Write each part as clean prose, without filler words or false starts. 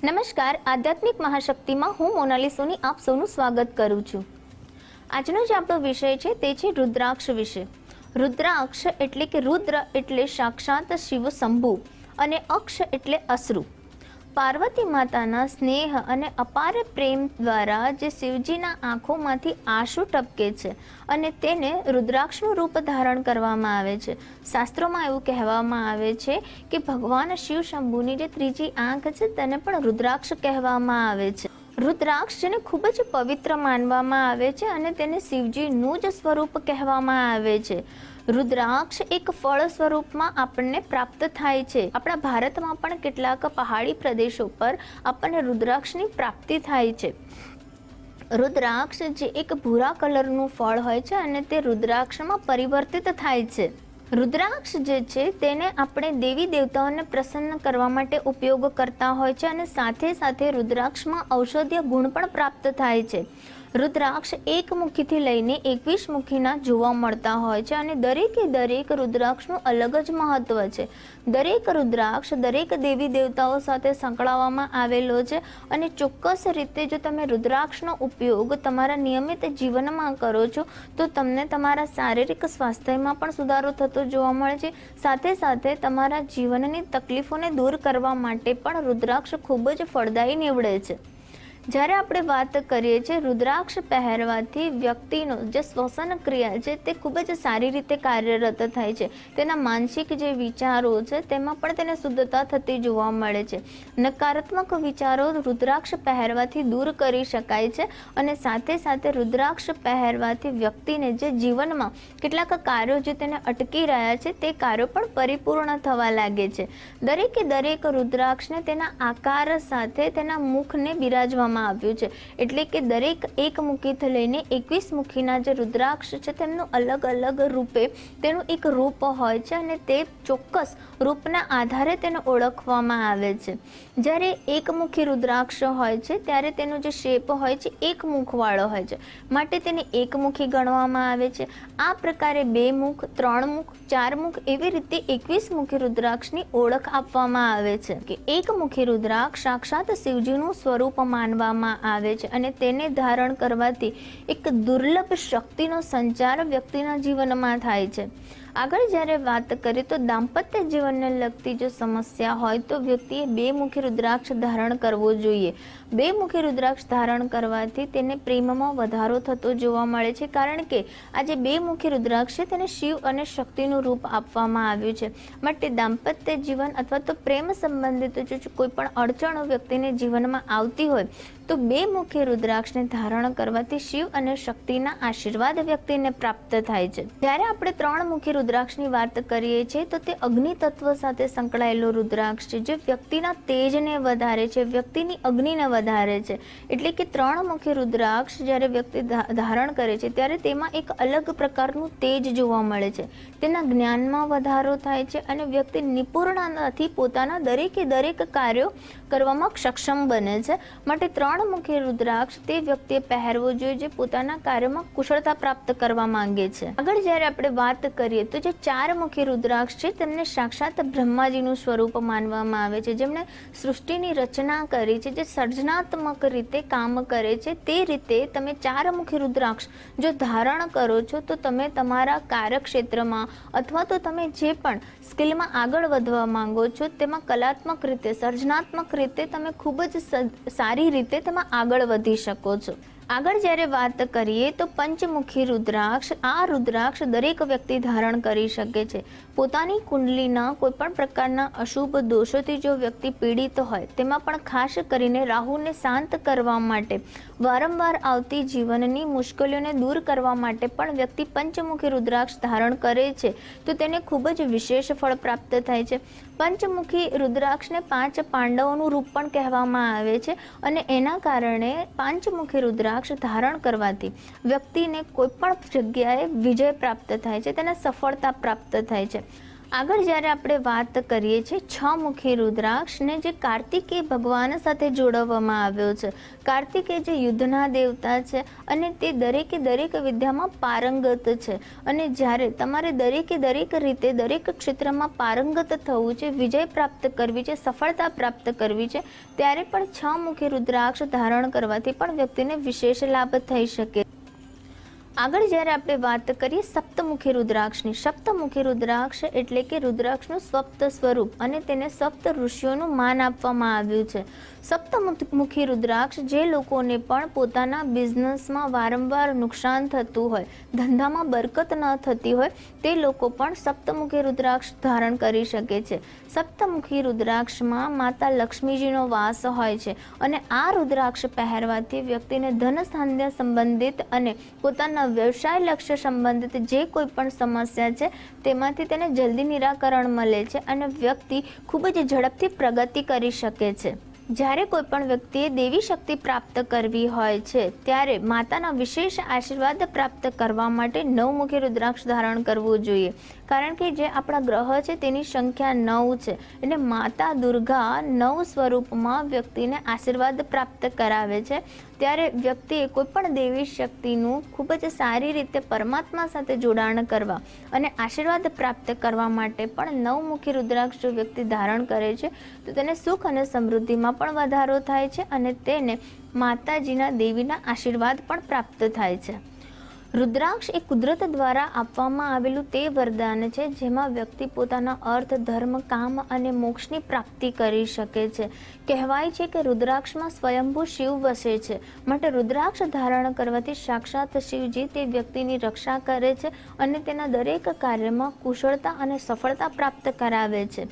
નમસ્કાર, આધ્યાત્મિક મહાશક્તિમાં હું મોનાલી સોની આપ સૌનું સ્વાગત કરું છું। આજનો જે આપણો વિષય છે તે છે રુદ્રાક્ષ વિશે। રુદ્રાક્ષ એટલે કે રુદ્ર એટલે સાક્ષાત શિવ શંભુ અને અક્ષ એટલે અશ્રુ। પાર્વતી માતાના સ્નેહ અને અપાર પ્રેમ દ્વારા જે શિવજીના આંખોમાંથી આંસુ ટપકે છે અને તેને રુદ્રાક્ષનું રૂપ ધારણ કરવામાં આવે છે। શાસ્ત્રોમાં એવું કહેવામાં આવે છે કે ભગવાન શિવ શંભુની જે ત્રીજી આંખ છે તેને પણ રુદ્રાક્ષ કહેવામાં આવે છે। રુદ્રાક્ષ જેને ખૂબ જ પવિત્ર માનવામાં આવે છે અને તેને શિવજીનું જ સ્વરૂપ કહેવામાં આવે છે। રુદ્રાક્ષ એક ફળ સ્વરૂપમાં આપણને પ્રાપ્ત થાય છે। આપણા ભારતમાં પણ કેટલાક પહાડી પ્રદેશો પર આપણને રુદ્રાક્ષની પ્રાપ્તિ થાય છે। રુદ્રાક્ષ જે એક ભૂરા કલરનું ફળ હોય છે અને તે રુદ્રાક્ષમાં પરિવર્તિત થાય છે। રુદ્રાક્ષ જે છે તેને આપણે દેવી દેવતાઓને પ્રસન્ન કરવા માટે ઉપયોગ કરતા હોય છે અને સાથે સાથે રુદ્રાક્ષમાં ઔષધીય ગુણ પણ પ્રાપ્ત થાય છે। રુદ્રાક્ષ એક મુખીથી લઈને 21 મુખીના જોવા મળતા હોય છે અને દરેક રુદ્રાક્ષનું અલગ જ મહત્વ છે। દરેક રુદ્રાક્ષ દરેક દેવી દેવતાઓ સાથે સંકળાવવામાં આવેલો છે અને ચોક્કસ રીતે જો તમે રુદ્રાક્ષનો ઉપયોગ તમારા નિયમિત જીવનમાં કરો છો તો તમને તમારા શારીરિક સ્વાસ્થ્યમાં પણ સુધારો થતો જોવા મળે છે। સાથે સાથે તમારા જીવનની તકલીફોને દૂર કરવા માટે પણ રુદ્રાક્ષ ખૂબ જ ફળદાયી નીવડે છે। જ્યારે આપણે વાત કરીએ છીએ રુદ્રાક્ષ પહેરવાથી વ્યક્તિનો જે શ્વસન ક્રિયા છે તે ખૂબ જ સારી રીતે કાર્યરત થાય છે। તેના માનસિક જે વિચારો છે તેમાં પણ તેને શુદ્ધતા થતી જોવા મળે છે। નકારાત્મક વિચારો રુદ્રાક્ષ પહેરવાથી દૂર કરી શકાય છે અને સાથે સાથે રુદ્રાક્ષ પહેરવાથી વ્યક્તિને જે જીવનમાં કેટલાક કાર્યો જે તેને અટકી રહ્યા છે તે કાર્યો પણ પરિપૂર્ણ થવા લાગે છે। દરેક રુદ્રાક્ષને તેના આકાર સાથે તેના મુખને બિરાજવામાં આવ્યું છે એટલે કે દરેક એક મુખીથી લઈને 21 મુખીના જે રુદ્રાક્ષ છે તેમનું અલગ અલગ રૂપે તેનું એક રૂપ હોય છે અને તે ચોક્કસ રૂપના આધારે તેને ઓળખવામાં આવે છે। જ્યારે એકમુખી રુદ્રાક્ષ હોય છે ત્યારે તેનો જે શેપ હોય છે એક મુખવાળો હોય છે માટે તેને એકમુખી ગણવામાં આવે છે। આ પ્રકારે 2 મુખ 3 મુખ 4 મુખ એવી રીતે 21 મુખી રુદ્રાક્ષની ઓળખ આપવામાં આવે છે કે એકમુખી રુદ્રાક્ષ સાક્ષાત શિવજીનું સ્વરૂપ માનવામાં આવે છે અને તેને ધારણ કરવાથી એક દુર્લભ શક્તિનો સંચાર વ્યક્તિના જીવનમાં થાય છે। આગળ જ્યારે વાત કરીએ તો દાંપત્ય જીવનને લગતી જો સમસ્યા હોય તો વ્યક્તિએ 2 મુખી રુદ્રાક્ષ ધારણ કરવો જોઈએ। 2 મુખી રુદ્રાક્ષ ધારણ કરવાથી તેને પ્રેમમાં વધારો થતો જોવા મળે છે કારણ કે આ જે 2 મુખી રુદ્રાક્ષ છે તેને શિવ અને શક્તિનું રૂપ આપવામાં આવ્યું છે માટે દાંપત્ય જીવન અથવા તો પ્રેમ સંબંધિત જો કોઈ પણ અડચણો વ્યક્તિને જીવનમાં આવતી હોય તો 2 મુખી રુદ્રાક્ષને ધારણ કરવાથી શિવ અને શક્તિના આશીર્વાદ વ્યક્તિને પ્રાપ્ત થાય છે। જ્યારે આપણે 3 મુખી રુદ્રાક્ષની વાત કરીએ છીએ તો તે અગ્નિ તત્વ સાથે સંકળાયેલો રુદ્રાક્ષ છે જે વ્યક્તિના તેજને વધારે છે, વ્યક્તિની અગ્નિને વધારે છે। એટલે કે 3 મુખી રુદ્રાક્ષ જ્યારે વ્યક્તિ ધારણ કરે છે ત્યારે તેમાં એક અલગ પ્રકારનું તેજ જોવા મળે છે। તેના જ્ઞાનમાં વધારો થાય છે અને વ્યક્તિ નિપુણતાથી પોતાના દરેક કાર્યો કરવામાં સક્ષમ બને છે માટે 3 મુખી રુદ્રાક્ષ તે વ્યક્તિએ પહેરવો જોઈએ જે પોતાના કાર્યમાં કુશળતા પ્રાપ્ત કરવા માંગે છે। આગળ જ્યારે આપણે વાત કરીએ તો જે 4 મુખી રુદ્રાક્ષ છે તેમને સાક્ષાત બ્રહ્માજીનું સ્વરૂપ માનવામાં આવે છે જેમણે સૃષ્ટિની રચના કરી છે, જે સર્જનાત્મક રીતે કામ કરે છે। તે રીતે તમે 4 મુખી રુદ્રાક્ષ જો ધારણ કરો છો તો તમે તમારા કાર્યક્ષેત્રમાં અથવા તો તમે જે પણ સ્કિલમાં આગળ વધવા માંગો છો તેમાં કલાત્મક રીતે સર્જનાત્મક રીતે તમે ખૂબ જ સારી રીતે તેમાં આગળ વધી શકો છો। આગળ જ્યારે વાત કરીએ તો પંચમુખી રુદ્રાક્ષ, આ રુદ્રાક્ષ દરેક વ્યક્તિ ધારણ કરી શકે છે। પોતાની કુંડલીના કોઈ પણ પ્રકારના અશુભ દોષોથી જો વ્યક્તિ પીડિત હોય તેમાં પણ ખાસ કરીને રાહુને શાંત કરવા માટે, વારંવાર આવતી જીવનની મુશ્કેલીઓને દૂર કરવા માટે પણ વ્યક્તિ પંચમુખી રુદ્રાક્ષ ધારણ કરે છે તો તેને ખૂબ જ વિશેષ ફળ પ્રાપ્ત થાય છે। પંચમુખી રુદ્રાક્ષને 5 પાંડવોનું રૂપ પણ કહેવામાં આવે છે અને એના કારણે પાંચમુખી રુદ્રાક્ષ ધારણ કરવાથી વ્યક્તિને કોઈ પણ જગ્યાએ વિજય પ્રાપ્ત થાય છે, તેને સફળતા પ્રાપ્ત થાય છે। આગળ જ્યારે આપણે વાત કરીએ છીએ 6 મુખી રુદ્રાક્ષને જે કાર્તિકેય ભગવાન સાથે જોડવામાં આવ્યો છે. કાર્તિકેય જે યુદ્ધના દેવતા છે અને તે દરેકે દરેક વિદ્યામાં પારંગત છે. અને જ્યારે તમારે દરેકે દરેક રીતે દરેક ક્ષેત્રમાં પારંગત થવું છે, વિજય પ્રાપ્ત કરવી છે, સફળતા પ્રાપ્ત કરવી છે, ત્યારે પણ 6 મુખી રુદ્રાક્ષ ધારણ કરવાથી પણ વ્યક્તિને વિશેષ લાભ થઈ શકે. આગળ જ્યારે આપણે વાત કરીએ સપ્તમુખી રુદ્રાક્ષની. સપ્તમુખી રુદ્રાક્ષ એટલે કે રુદ્રાક્ષનું સપ્ત સ્વરૂપ અને તેને સપ્ત ઋષિઓનું માન આપવામાં આવ્યું છે. સપ્તમુખી રુદ્રાક્ષ જે લોકોને પણ પોતાના બિઝનેસમાં વારંવાર નુકસાન થતું હોય, ધંધામાં બરકત ન થતી હોય, તે લોકો પણ સપ્તમુખી રુદ્રાક્ષ ધારણ કરી શકે છે. સપ્તમુખી રુદ્રાક્ષમાં માતા લક્ષ્મીજીનો વાસ હોય છે અને આ રુદ્રાક્ષ પહેરવાથી વ્યક્તિને ધન ધાન્ય સંબંધિત અને પોતાના વ્યવસાય લક્ષ્ય સંબંધિત જે કોઈ પણ સમસ્યા છે તેમાંથી તેને જલ્દી નિરાકરણ મળે છે અને વ્યક્તિ ખૂબ જ ઝડપથી પ્રગતિ કરી શકે છે. જ્યારે કોઈ પણ વ્યક્તિએ દેવી શક્તિ પ્રાપ્ત કરવી હોય છે ત્યારે માતાના વિશેષ આશીર્વાદ પ્રાપ્ત કરવા માટે 9 મુખી રુદ્રાક્ષ ધારણ કરવું જોઈએ. કારણ કે જે આપણા ગ્રહ છે તેની સંખ્યા 9 છે એટલે માતા દુર્ગા 9 સ્વરૂપમાં વ્યક્તિને આશીર્વાદ પ્રાપ્ત કરાવે છે. ત્યારે વ્યક્તિએ કોઈ પણ દેવી શક્તિનું ખૂબ જ સારી રીતે પરમાત્મા સાથે જોડાણ કરવા અને આશીર્વાદ પ્રાપ્ત કરવા માટે પણ 9 મુખી રુદ્રાક્ષ જો વ્યક્તિ ધારણ કરે છે તો તેને સુખ અને સમૃદ્ધિમાં પણ વધારો થાય છે અને તેને માતાજીના દેવીના આશીર્વાદ પણ પ્રાપ્ત થાય છે. રુદ્રાક્ષ એ કુદરત દ્વારા આપવામાં આવેલું તે વરદાન છે જેમાં વ્યક્તિ પોતાના અર્થ, ધર્મ, કામ અને મોક્ષની પ્રાપ્તિ કરી શકે છે. કહેવાય છે કે રુદ્રાક્ષમાં સ્વયંભૂ શિવ વસે છે, માટે રુદ્રાક્ષ ધારણ કરવાથી સાક્ષાત શિવજી તે વ્યક્તિની રક્ષા કરે છે અને તેના દરેક કાર્યમાં કુશળતા અને સફળતા પ્રાપ્ત કરાવે છે.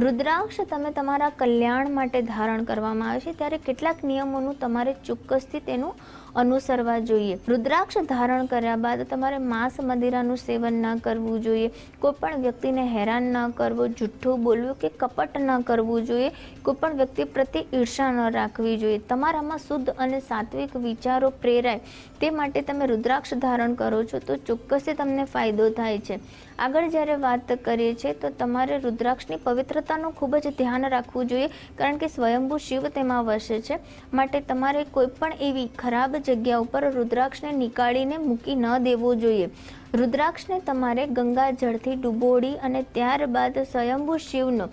રુદ્રાક્ષ તમે તમારા કલ્યાણ માટે ધારણ કરવામાં આવે છે ત્યારે કેટલાક નિયમોનું તમારે ચોક્કસથી તેનું અનુસરવા જોઈએ. રુદ્રાક્ષ ધારણ કર્યા બાદ તમારે માંસ મદિરાનું સેવન ન કરવું જોઈએ, કોઈ પણ વ્યક્તિને હેરાન ન કરવો, જુઠ્ઠું બોલવું કે કપટ ન કરવું જોઈએ, કોઈ પણ વ્યક્તિ પ્રત્યે ઈર્ષા ન રાખવી જોઈએ. તમારામાં શુદ્ધ અને સાત્વિક વિચારો પ્રેરાય તે માટે તમે રુદ્રાક્ષ ધારણ કરો છો તો ચોક્કસથી તમને ફાયદો થાય છે. આગળ જ્યારે વાત કરીએ છીએ તો તમારે રુદ્રાક્ષની પવિત્રતાનું ખૂબ જ ધ્યાન રાખવું જોઈએ કારણ કે સ્વયંભૂ શિવ તેમાં વસે છે. માટે તમારે કોઈ પણ એવી ખરાબ જગ્યા ઉપર રુદ્રાક્ષને નીકાળીને મૂકી ન દેવો જોઈએ. રુદ્રાક્ષને તમારે ગંગા જળથી ડૂબોળી અને ત્યારબાદ સ્વયંભૂ શિવનો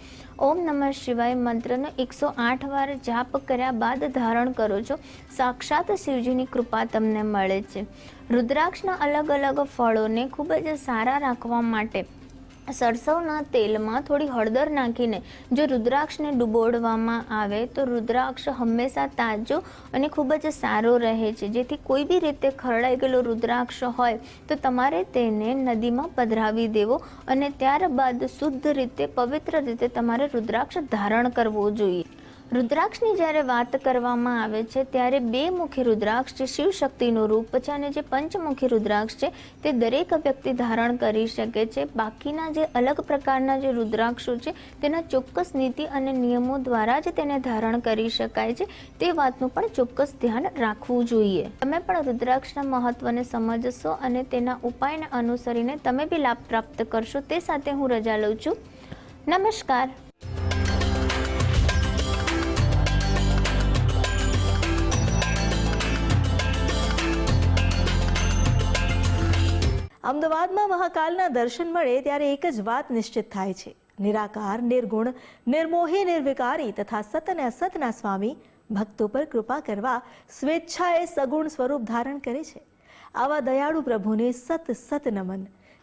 ઓમ નમઃ શિવાય મંત્રનો 108 વાર જાપ કર્યા બાદ ધારણ કરો છો. સાક્ષાત શિવજીની કૃપા તમને મળે છે. રુદ્રાક્ષના અલગ અલગ ફળોને ખૂબ જ સારા રાખવા માટે સરસવના તેલમાં થોડી હળદર નાખીને જો રુદ્રાક્ષને ડુબોળવામાં આવે તો રુદ્રાક્ષ હંમેશા તાજો અને ખૂબ જ સારો રહે છે. જેથી કોઈ બી રીતે ખરડાઈ ગયેલો રુદ્રાક્ષ હોય તો તમારે તેને નદીમાં પધરાવી દેવો અને ત્યારબાદ શુદ્ધ રીતે પવિત્ર રીતે તમારે રુદ્રાક્ષ ધારણ કરવો જોઈએ. રુદ્રાક્ષની જ્યારે વાત કરવામાં આવે છે ત્યારે 2 મુખી રુદ્રાક્ષ જે શિવ શક્તિનું રૂપ છે અને જે પંચમુખી રુદ્રાક્ષ છે તે દરેક વ્યક્તિ ધારણ કરી શકે છે. બાકીના જે અલગ પ્રકારના જે રુદ્રાક્ષો છે તેના ચોક્કસ નીતિ અને નિયમો દ્વારા જ તેને ધારણ કરી શકાય છે. તે વાતનું પણ ચોક્કસ ધ્યાન રાખવું જોઈએ. તમે પણ રુદ્રાક્ષના મહત્વને સમજશો અને તેના ઉપાયને અનુસરીને તમે બી લાભ પ્રાપ્ત કરશો. તે સાથે હું રજા લઉં છું. નમસ્કાર. અમદાવાદમાં મહાકાલના દર્શન મળે ત્યારે એક જ વાત નિશ્ચિત થાય છે. નિરાકાર, નિર્ગુણ, નિર્મોહી, નિર્વિકારી તથા સત અને અસતના સ્વામી ભક્તો પર કૃપા કરવા સ્વેચ્છાએ સગુણ સ્વરૂપ ધારણ કરે છે. આવા દયાળુ પ્રભુને સત સત નમન.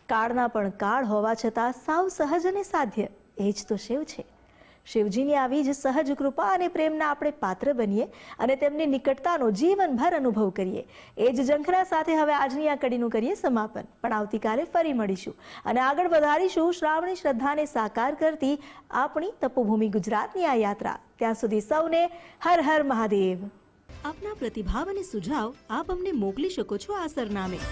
કાળના પણ કાળ હોવા છતાં સાવ સહજ અને સાધ્ય એ જ તો શિવ છે. શિવજીની આવી જ સહજ કૃપા અને પ્રેમના આપણે પાત્ર બનીએ અને તેમની નિકટતાનો જીવનભર અનુભવ કરીએ. એ જ ઝંખના સાથે હવે આજની આ કડીનું કરીએ સમાપન. પણ આવતીકાલે ફરી મળીશું અને આગળ વધારીશું શ્રાવણી શ્રદ્ધાને સાકાર કરતી આપણી તપોભૂમિ ગુજરાતની આ યાત્રા. ત્યાં સુધી સૌને હર હર મહાદેવ. આપના પ્રતિભાવ અને સુઝાવ આપ અમને મોકલી શકો છો આ સરનામે